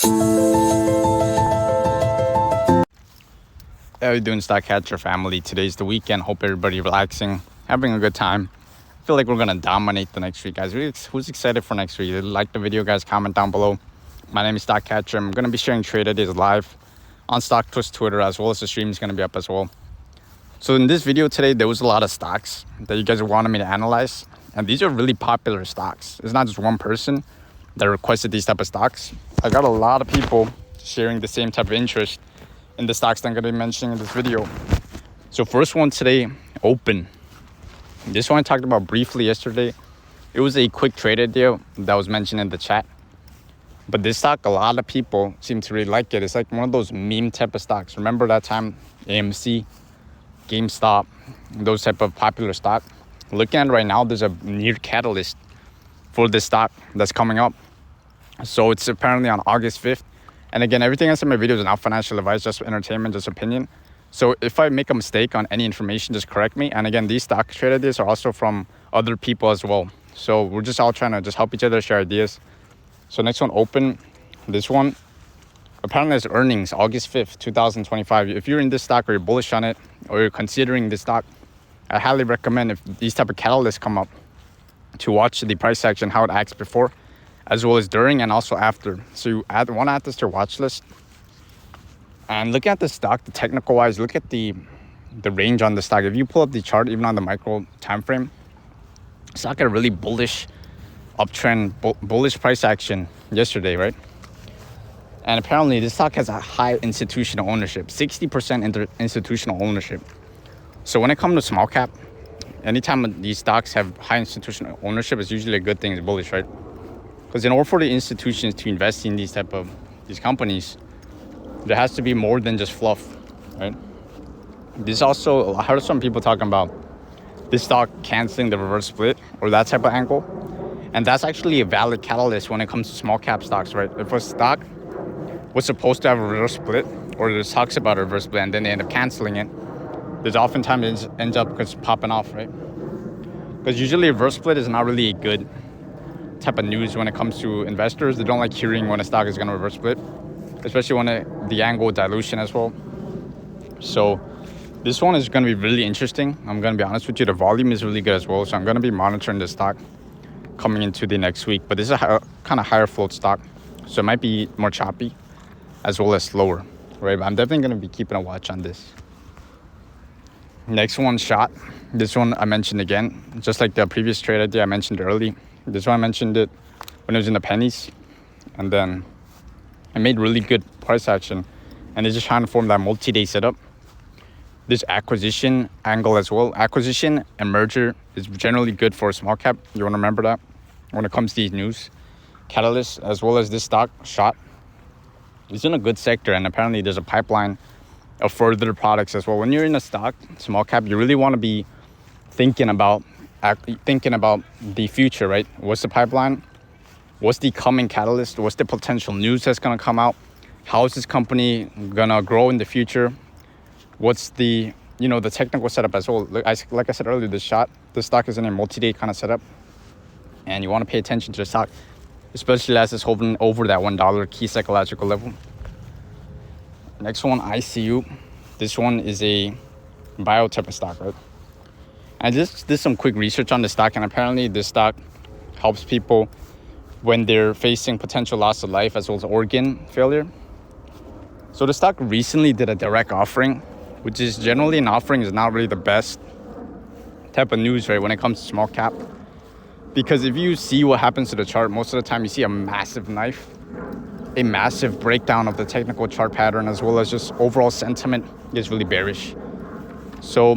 How you doing, stock catcher family? Today's the weekend. Hope everybody relaxing, having a good time. I feel like we're gonna dominate the next week, guys. Who's excited for next week? Like the video, guys. Comment down below. My name is Stock Catcher. I'm gonna be sharing trade ideas live on Stock Twist Twitter, as well as the stream is gonna be up as well. So in this video today, there was a lot of stocks that you guys wanted me to analyze, and these are really popular stocks. It's not just one person that requested these type of stocks. I got a lot of people sharing the same type of interest in the stocks that I'm going to be mentioning in this video. So first one today, Open. This one I talked about briefly yesterday. It was a quick trade idea that was mentioned in the chat. But this stock, a lot of people seem to really like it. It's like one of those meme type of stocks. Remember that time, AMC, GameStop, those type of popular stock? Looking at it right now, there's a near catalyst for this stock that's coming up. So it's apparently on August 5th. And again, everything else in my video is not financial advice, just entertainment, just opinion. So if I make a mistake on any information, just correct me. And again, these stock trade ideas are also from other people as well. So we're just all trying to just help each other share ideas. So next one, Open. This one apparently has earnings August 5th, 2025. If you're in this stock or you're bullish on it or you're considering this stock, I highly recommend, if these type of catalysts come up, to watch the price action, how it acts before, as well as during and also after. So you want to add this to your watch list. And look at the stock, the technical wise, look at the range on the stock. If you pull up the chart, even on the micro time frame, stock had a really bullish uptrend, bullish price action yesterday, right? And apparently this stock has a high institutional ownership, 60% institutional ownership. So when it comes to small cap, anytime these stocks have high institutional ownership, it's usually a good thing. It's bullish, right? Because in order for the institutions to invest in these companies, there has to be more than just fluff, right? This also, I heard some people talking about this stock canceling the reverse split or that type of angle. And that's actually a valid catalyst when it comes to small cap stocks, right? If a stock was supposed to have a reverse split, or there's talks about a reverse split and then they end up canceling it, there's oftentimes it ends up just popping off, right? Because usually a reverse split is not really a good type of news when it comes to investors. They don't like hearing when a stock is going to reverse split, especially when the angle dilution as well. So this one is going to be really interesting. I'm going to be honest with you, the volume is really good as well. So I'm going to be monitoring this stock coming into the next week. But this is a kind of higher float stock, so it might be more choppy as well as slower, right? But I'm definitely going to be keeping a watch on this. Next one, Shot. This one I mentioned again, just like the previous trade idea I mentioned early. This one I mentioned it when it was in the pennies, and then I made really good price action, and they're just trying to form that multi-day setup. This acquisition angle as well. Acquisition and merger is generally good for a small cap. You want to remember that when it comes to these news catalysts, as well as this stock, Shot. It's in a good sector, and apparently there's a pipeline of further products as well. When you're in a stock, small cap, you really want to be thinking about the future, right? What's the pipeline? What's the coming catalyst? What's the potential news that's going to come out? How is this company going to grow in the future? What's the technical setup as well? Like I said earlier, the stock is in a multi-day kind of setup, and you want to pay attention to the stock, especially as it's hovering over that $1 key psychological level. Next one, ICU. This one is a bio type of stock, right? I just did some quick research on the stock, and apparently this stock helps people when they're facing potential loss of life as well as organ failure. So the stock recently did a direct offering, which is generally an offering is not really the best type of news, right, when it comes to small cap. Because if you see what happens to the chart, most of the time you see a massive knife, a massive breakdown of the technical chart pattern, as well as just overall sentiment is really bearish. So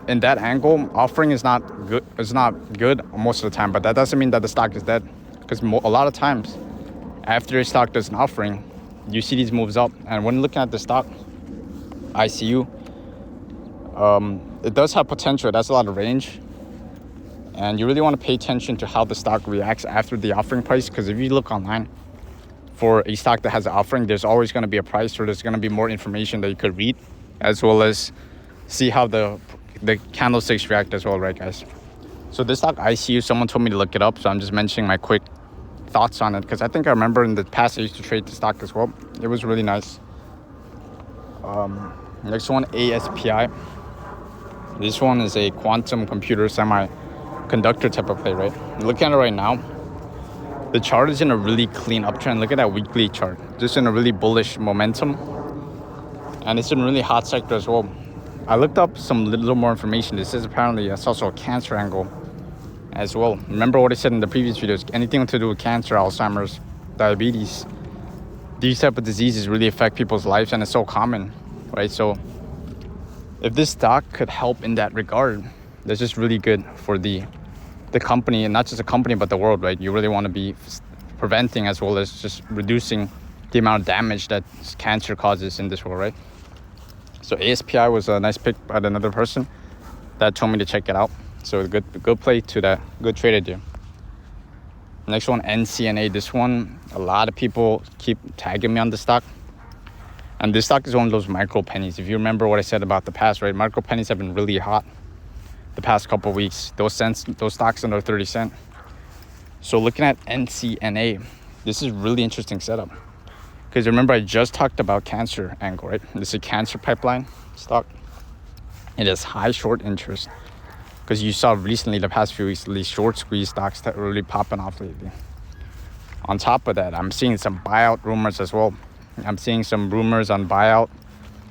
in that angle, offering is not good. It's not good most of the time, but that doesn't mean that the stock is dead. Because a lot of times, after a stock does an offering, you see these moves up. And when looking at the stock, ICU, it does have potential. That's a lot of range. And you really want to pay attention to how the stock reacts after the offering price. Because if you look online for a stock that has an offering, there's always going to be a price, or there's going to be more information that you could read, as well as see how the candlesticks react as well, right, guys? So this stock ICU, someone told me to look it up, so I'm just mentioning my quick thoughts on it, because I think I remember in the past I used to trade the stock as well. It was really nice. Next one, ASPI. This one is a quantum computer semiconductor type of play, right? Looking at it right now, the chart is in a really clean uptrend. Look at that weekly chart, just in a really bullish momentum, and it's in a really hot sector as well. I looked up some little more information. This is apparently it's also a cancer angle as well. Remember what I said in the previous videos, anything to do with cancer, Alzheimer's, diabetes, these type of diseases really affect people's lives, and it's so common, right? So if this stock could help in that regard, that's just really good for the company, and not just the company but the world, right? You really want to be preventing as well as just reducing the amount of damage that cancer causes in this world, right? So ASPI was a nice pick by another person that told me to check it out. So good play to that, good trade idea. Next one, NCNA. This one, a lot of people keep tagging me on the stock, and this stock is one of those micro pennies. If you remember what I said about the past, right? Micro pennies have been really hot the past couple of weeks. Those stocks under 30 cents. So looking at NCNA, this is really interesting setup, because remember I just talked about cancer angle, right? This is a cancer pipeline stock. It has high short interest, because you saw recently the past few weeks these short squeeze stocks that are really popping off lately. On top of that, I'm seeing some buyout rumors as well. I'm seeing some rumors on buyout,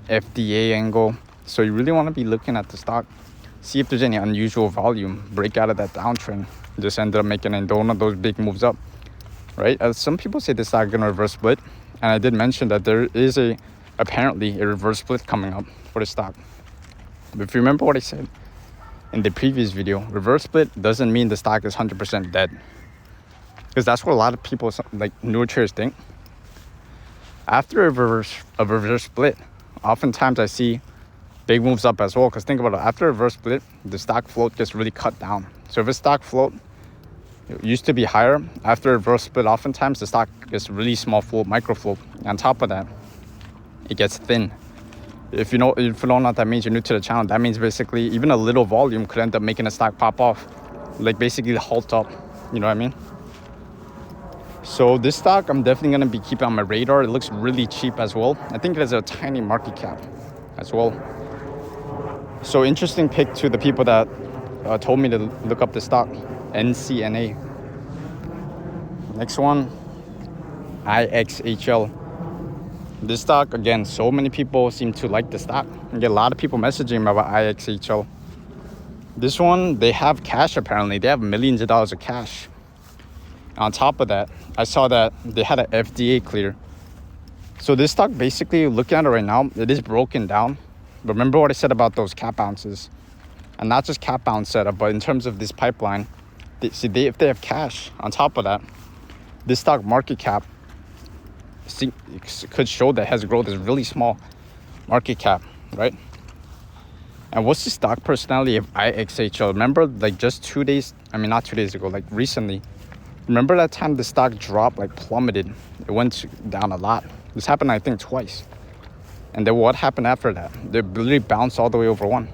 FDA angle. So you really want to be looking at the stock, see if there's any unusual volume, break out of that downtrend, just ended up making one of those big moves up, right? Some people say this stock is going to reverse split, and I did mention that there is apparently a reverse split coming up for the stock. But if you remember what I said in the previous video, reverse split doesn't mean the stock is 100% dead, because that's what a lot of people, like newer traders, think. After a reverse split, oftentimes I see big moves up as well, because think about it, after a reverse split, the stock float gets really cut down. So if a stock float used to be higher, after a reverse split, oftentimes the stock gets really small float, micro float. On top of that, it gets thin. If you don't know what that means, you're new to the channel, that means basically even a little volume could end up making a stock pop off, like basically halt up, you know what I mean? So this stock I'm definitely going to be keeping on my radar. It looks really cheap as well. I think it has a tiny market cap as well. So interesting pick to the people that told me to look up the stock, NCNA. Next one, IXHL. This stock, again, so many people seem to like the stock. I get a lot of people messaging me about IXHL. This one, they have cash apparently. They have millions of dollars of cash. On top of that, I saw that they had an FDA clear. So this stock, basically, looking at it right now, it is broken down. But remember what I said about those cap bounces, and not just cap bounce setup, but in terms of this pipeline, if they have cash. On top of that, this stock market cap could show that it has growth. Is really small market cap, right? And what's the stock personality of IXHL? Remember, like just 2 days, not 2 days ago, like recently, remember that time the stock dropped, like plummeted? It went down a lot. This happened, I think, twice. And then what happened after that? They literally bounced all the way over one.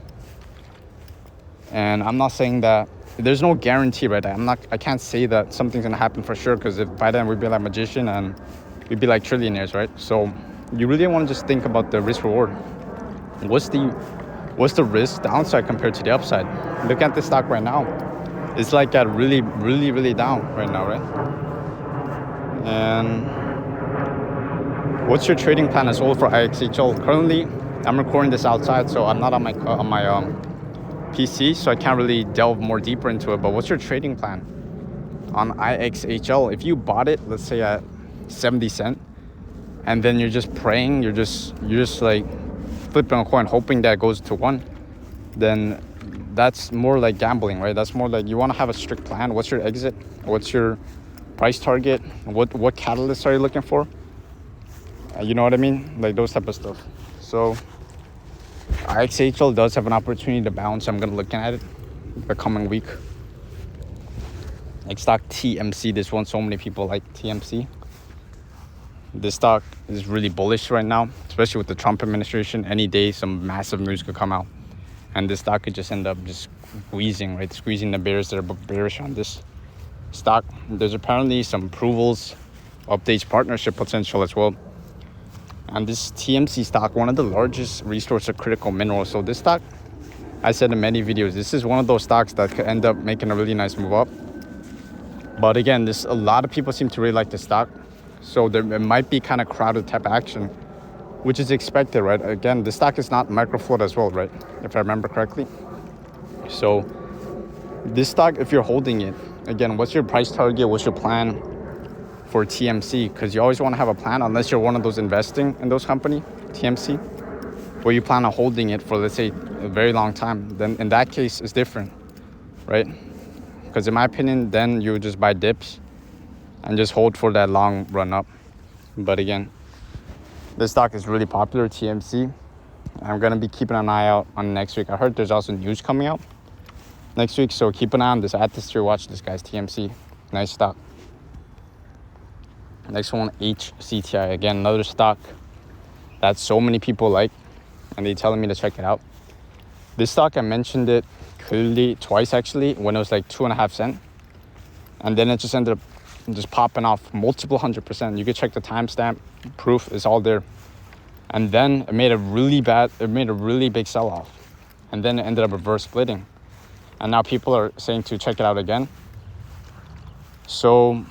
And I'm not saying that there's no guarantee, right? I can't say that something's gonna happen for sure, because if by then we'd be like magician and we'd be like trillionaires, right? So you really want to just think about the risk reward. What's the risk downside compared to the upside? Look at the stock right now. It's like at really, really, really down right now, right? And what's your trading plan as well for IXHL? Currently, I'm recording this outside, so I'm not on my PC, so I can't really delve more deeper into it. But what's your trading plan on IXHL? If you bought it, let's say at 70 cents, and then you're just praying, you're just like flipping a coin, hoping that it goes to 1, then that's more like gambling, right? That's more like you want to have a strict plan. What's your exit? What's your price target? What catalysts are you looking for? You know what I mean? Like those type of stuff. So IXHL does have an opportunity to bounce. I'm going to look at it the coming week. Next stock, TMC. This one, so many people like TMC. This stock is really bullish right now, especially with the Trump administration. Any day, some massive news could come out, and this stock could just end up just squeezing the bears that are bearish on this stock. There's apparently some approvals, updates, partnership potential as well. And this TMC stock, one of the largest resource of critical minerals. So this stock, I said in many videos, this is one of those stocks that could end up making a really nice move up. But again, a lot of people seem to really like the stock. So it might be kind of crowded type of action, which is expected, right? Again, the stock is not micro float as well, right? If I remember correctly. So this stock, if you're holding it, again, what's your price target? What's your plan for TMC? Because you always want to have a plan, unless you're one of those investing in those company, TMC, where you plan on holding it for, let's say, a very long time. Then in that case, it's different, right? Because in my opinion, then you just buy dips and just hold for that long run up. But again, this stock is really popular, TMC. I'm going to be keeping an eye out on next week. I heard there's also news coming out next week, so keep an eye on this. Add this to your watch list, guys. TMC, nice stock. Next one, Hcti. Again, another stock that so many people like, and they're telling me to check it out. This stock, I mentioned it clearly twice actually, when it was like 2.5 cents, and then it just ended up just popping off multiple 100%. You could check the timestamp, proof is all there. And then it made a really big sell-off, and then it ended up reverse splitting, and now people are saying to check it out again. So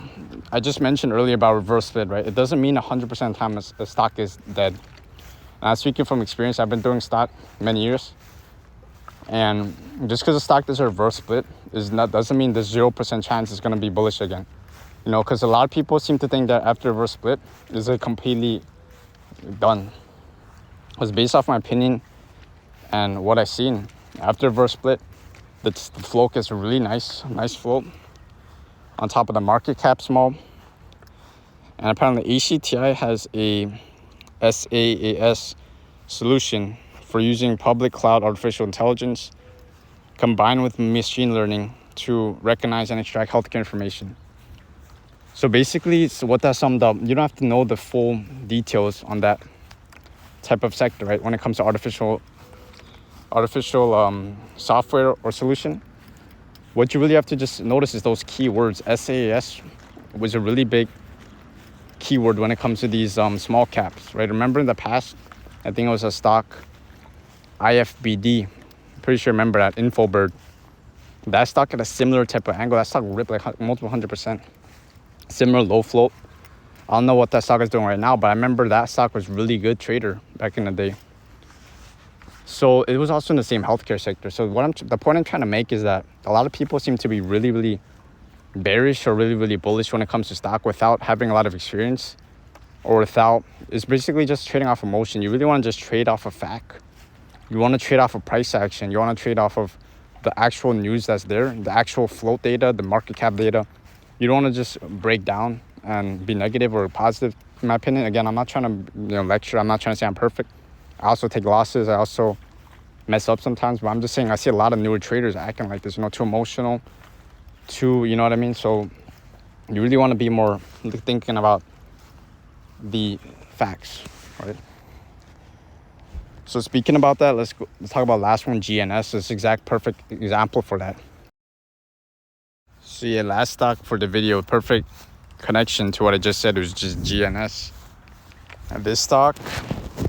I just mentioned earlier about reverse split, right? It doesn't mean 100% of the time a stock is dead. And I'm speaking from experience. I've been doing stock many years, and just because the stock does a reverse split doesn't mean there's 0% chance it's going to be bullish again. You know, because a lot of people seem to think that after reverse split is it completely done. Because based off my opinion and what I've seen, after reverse split, the float gets really nice float. On top of the market cap small. And apparently Hcti has a SaaS solution for using public cloud artificial intelligence combined with machine learning to recognize and extract healthcare information. So basically, what that summed up, you don't have to know the full details on that type of sector, right? When it comes to artificial software or solution, what you really have to just notice is those keywords. SaaS was a really big keyword when it comes to these small caps, right? Remember in the past, I think it was a stock, IFBD. Pretty sure remember that, Infobird. That stock had a similar type of angle. That stock ripped like multiple 100%. Similar low float. I don't know what that stock is doing right now, but I remember that stock was really good trader back in the day. So it was also in the same healthcare sector. So the point I'm trying to make is that a lot of people seem to be really, really bearish or really, really bullish when it comes to stock without having a lot of experience, or it's basically just trading off emotion. You really want to just trade off of fact. You want to trade off of price action. You want to trade off of the actual news that's there, the actual float data, the market cap data. You don't want to just break down and be negative or positive, in my opinion. Again, I'm not trying to lecture. I'm not trying to say I'm perfect. I also take losses. I also mess up sometimes, but I'm just saying I see a lot of newer traders acting like this, too emotional, you know what I mean? So you really want to be more thinking about the facts, right? So speaking about that, let's talk about last one, GNS. This perfect example for that. So yeah, last stock for the video, perfect connection to what I just said, was just GNS. And this stock,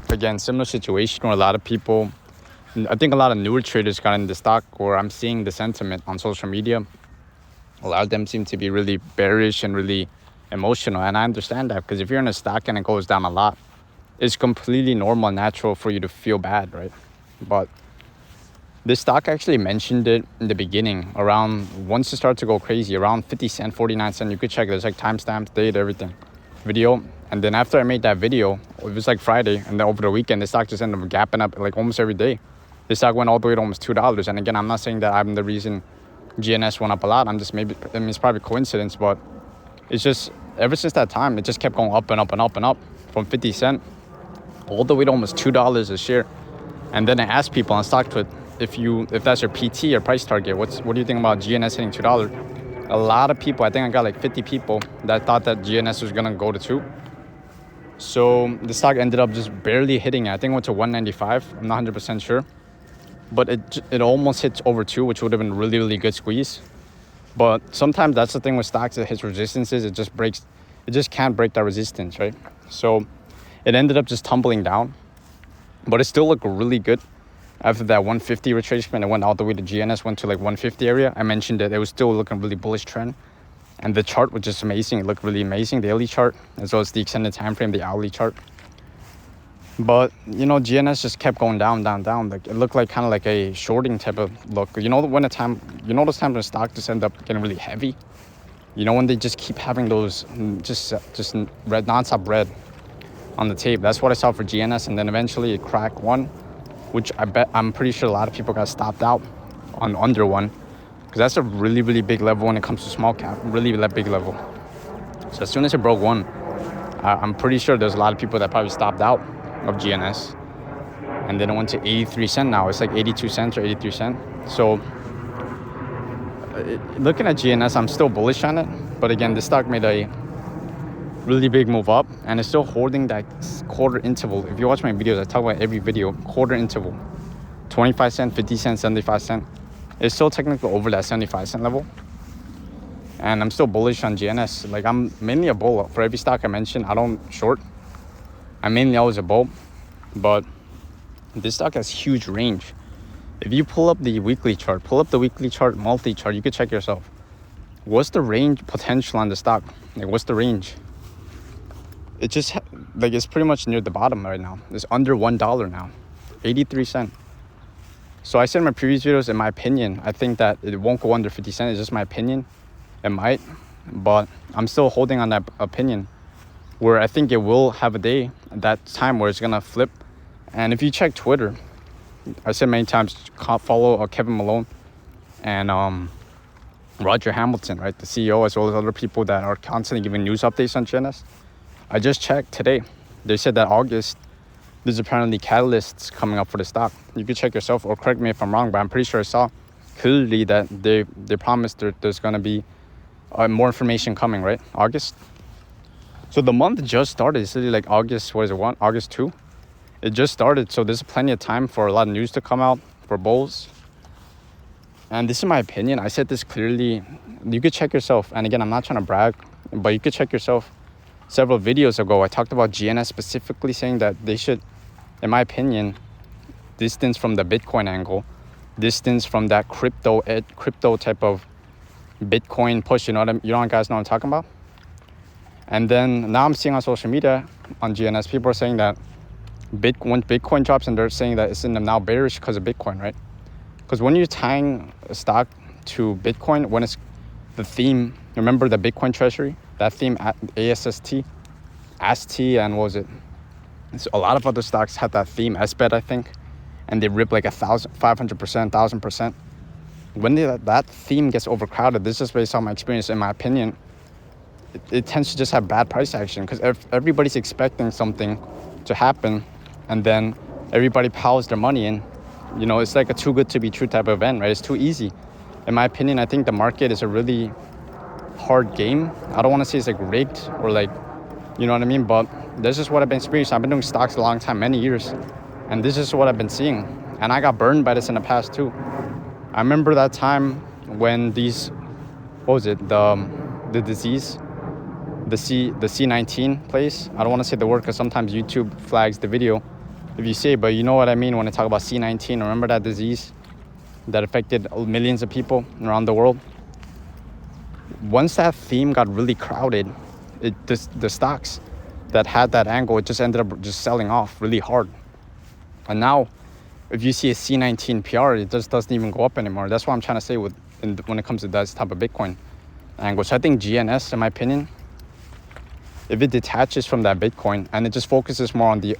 again, similar situation where a lot of people, I think a lot of newer traders got into the stock, where I'm seeing the sentiment on social media. A lot of them seem to be really bearish and really emotional. And I understand that, because if you're in a stock and it goes down a lot, it's completely normal and natural for you to feel bad, right? But this stock actually mentioned it in the beginning, around, once it started to go crazy, around 50 cents, 49 cents. You could check, there's like timestamps, date, everything, video. And then after I made that video, it was like Friday, and then over the weekend, the stock just ended up gapping up like almost every day. This stock went all the way to almost $2. And again, I'm not saying that I'm the reason GNS went up a lot. It's probably coincidence, but it's just, ever since that time, it just kept going up and up and up and up from 50 cents all the way to almost $2 a share. And then I asked people on StockTwit, if that's your PT or price target, what do you think about GNS hitting $2? A lot of people, I think I got like 50 people that thought that GNS was gonna go to 2. So the stock ended up just barely hitting it. I think it went to 195. I'm not 100% sure, but it almost hit over 2, which would have been a really, really good squeeze. But sometimes that's the thing with stocks, it hits resistances, it just can't break that resistance, right? So it ended up just tumbling down, but it still looked really good. After that 150 retracement, it went all the way to GNS, went to like 150 area. I mentioned that it was still looking really bullish trend, and the chart was just amazing. It looked really amazing, the daily chart as well as the extended time frame, the hourly chart. But you know, GNS just kept going down. Like it looked like kind of like a shorting type of look. You know, those times when stock just end up getting really heavy. You know, when they just keep having those just red, non-stop red on the tape. That's what I saw for GNS, and then eventually it cracked one, which I'm pretty sure a lot of people got stopped out on under one, because that's a really, really big level when it comes to small cap, really that big level. So as soon as it broke one, I'm pretty sure there's a lot of people that probably stopped out of GNS, and then it went to 83 cents now. It's like 82 cents or 83 cents. So looking at GNS, I'm still bullish on it, but again, the stock made a really big move up, and it's still holding that quarter interval. If you watch my videos, I talk about every video, quarter interval, 25 cents, 50 cents, 75 cents. It's still technically over that 75 cent level, and I'm still bullish on GNS. Like, I'm mainly a bull for every stock I mentioned. I don't short. I'm mainly always a bull, but this stock has huge range. If you pull up the weekly chart, monthly chart, you could check yourself. What's the range potential on the stock? Like, what's the range? It just, like, it's pretty much near the bottom right now. It's under $1 now, 83 cents. So I said in my previous videos, in my opinion, I think that it won't go under 50 cents. It's just my opinion. It might, but I'm still holding on that opinion, where I think it will have a day at that time where it's gonna flip. And if you check Twitter, I said many times, follow Kevin Malone and Roger Hamilton, right, the CEO, as well as other people that are constantly giving news updates on GNS. I just checked today. They said that August, there's apparently catalysts coming up for the stock. You can check yourself, or correct me if I'm wrong, but I'm pretty sure I saw clearly that they promised there's gonna be more information coming, right? August. So the month just started. It's really like August, what is it, August 2? It just started, so there's plenty of time for a lot of news to come out for bulls. And this is my opinion. I said this clearly. You could check yourself. And again, I'm not trying to brag, but you could check yourself. Several videos ago, I talked about GNS specifically, saying that they should, in my opinion, distance from the Bitcoin angle, distance from that crypto type of Bitcoin push. You know guys know what I'm talking about? And then now I'm seeing on social media on GNS, people are saying that when Bitcoin drops, and they're saying that it's in the now bearish because of Bitcoin, right? Because when you're tying a stock to Bitcoin, when it's the theme, remember the Bitcoin treasury, that theme, AST, and what was it? So a lot of other stocks had that theme, SBET, I think, and they rip like 500%, 1,000%. When that theme gets overcrowded, this is based on my experience, in my opinion, it tends to just have bad price action, because everybody's expecting something to happen, and then everybody piles their money in. You know, it's like a too good to be true type of event, right? It's too easy. In my opinion, I think the market is a really hard game. I don't want to say it's like rigged or like, you know what I mean? But this is what I've been experiencing. I've been doing stocks a long time, many years, and this is what I've been seeing. And I got burned by this in the past too. I remember that time when these, what was it? The disease, the C19 place. I don't want to say the word because sometimes YouTube flags the video if you say it, but you know what I mean when I talk about C19. Remember that disease that affected millions of people around the world? Once that theme got really crowded, the stocks that had that angle, it just ended up just selling off really hard. And now, if you see a C19 PR, it just doesn't even go up anymore. That's what I'm trying to say when it comes to this type of Bitcoin angle. So I think GNS, in my opinion, if it detaches from that Bitcoin and it just focuses more on the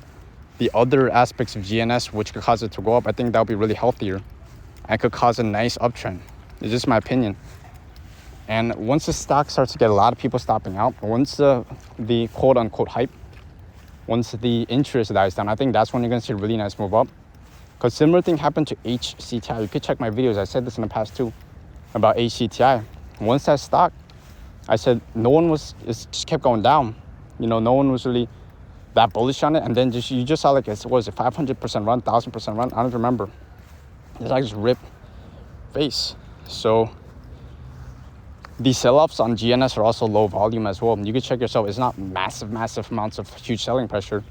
other aspects of GNS, which could cause it to go up, I think that would be really healthier and could cause a nice uptrend. It's just my opinion. And once the stock starts to get a lot of people stopping out, once the quote unquote hype, once the interest dies down, I think that's when you're going to see a really nice move up. Because similar thing happened to Hcti. You could check my videos. I said this in the past too about Hcti. Once that stock, I said it just kept going down. You know, no one was really that bullish on it. And then you just saw like, what was it, 500% run, 1,000% run? I don't remember. It's like just rip face. So these sell-offs on GNS are also low volume as well. You can check yourself. It's not massive amounts of huge selling pressure.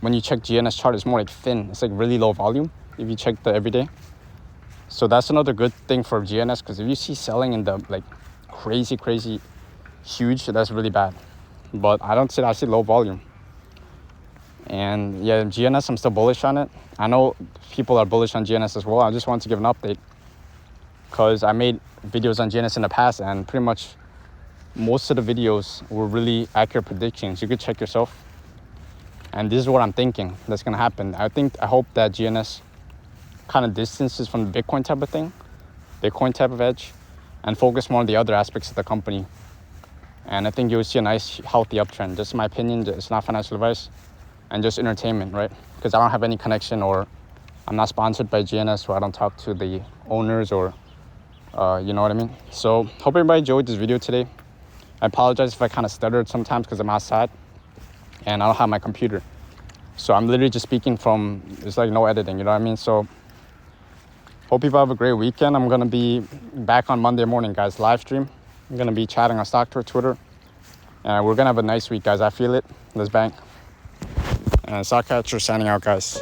When you check GNS chart, it's more like thin. It's like really low volume if you check the everyday. So that's another good thing for GNS, because if you see selling in the like crazy huge, that's really bad. But I don't see that. I see low volume. And yeah, GNS, I'm still bullish on it. I know people are bullish on GNS as well. I just wanted to give an update because I made videos on GNS in the past, and pretty much most of the videos were really accurate predictions. You could check yourself. And this is what I'm thinking that's going to happen. I hope that GNS kind of distances from the Bitcoin type of thing, Bitcoin type of edge, and focus more on the other aspects of the company. And I think you'll see a nice, healthy uptrend. Just my opinion. It's not financial advice, and just entertainment, right? Because I don't have any connection, or I'm not sponsored by GNS, so I don't talk to the owners, or you know what I mean? So hope everybody enjoyed this video today. I apologize if I kind of stuttered sometimes because I'm outside and I don't have my computer. So I'm literally just speaking from, it's like no editing, you know what I mean? So hope people have a great weekend. I'm going to be back on Monday morning, guys, live stream. I'm going to be chatting on Stock Tour Twitter. And we're going to have a nice week, guys. I feel it. Let's bang. And Stock Catcher signing out, guys.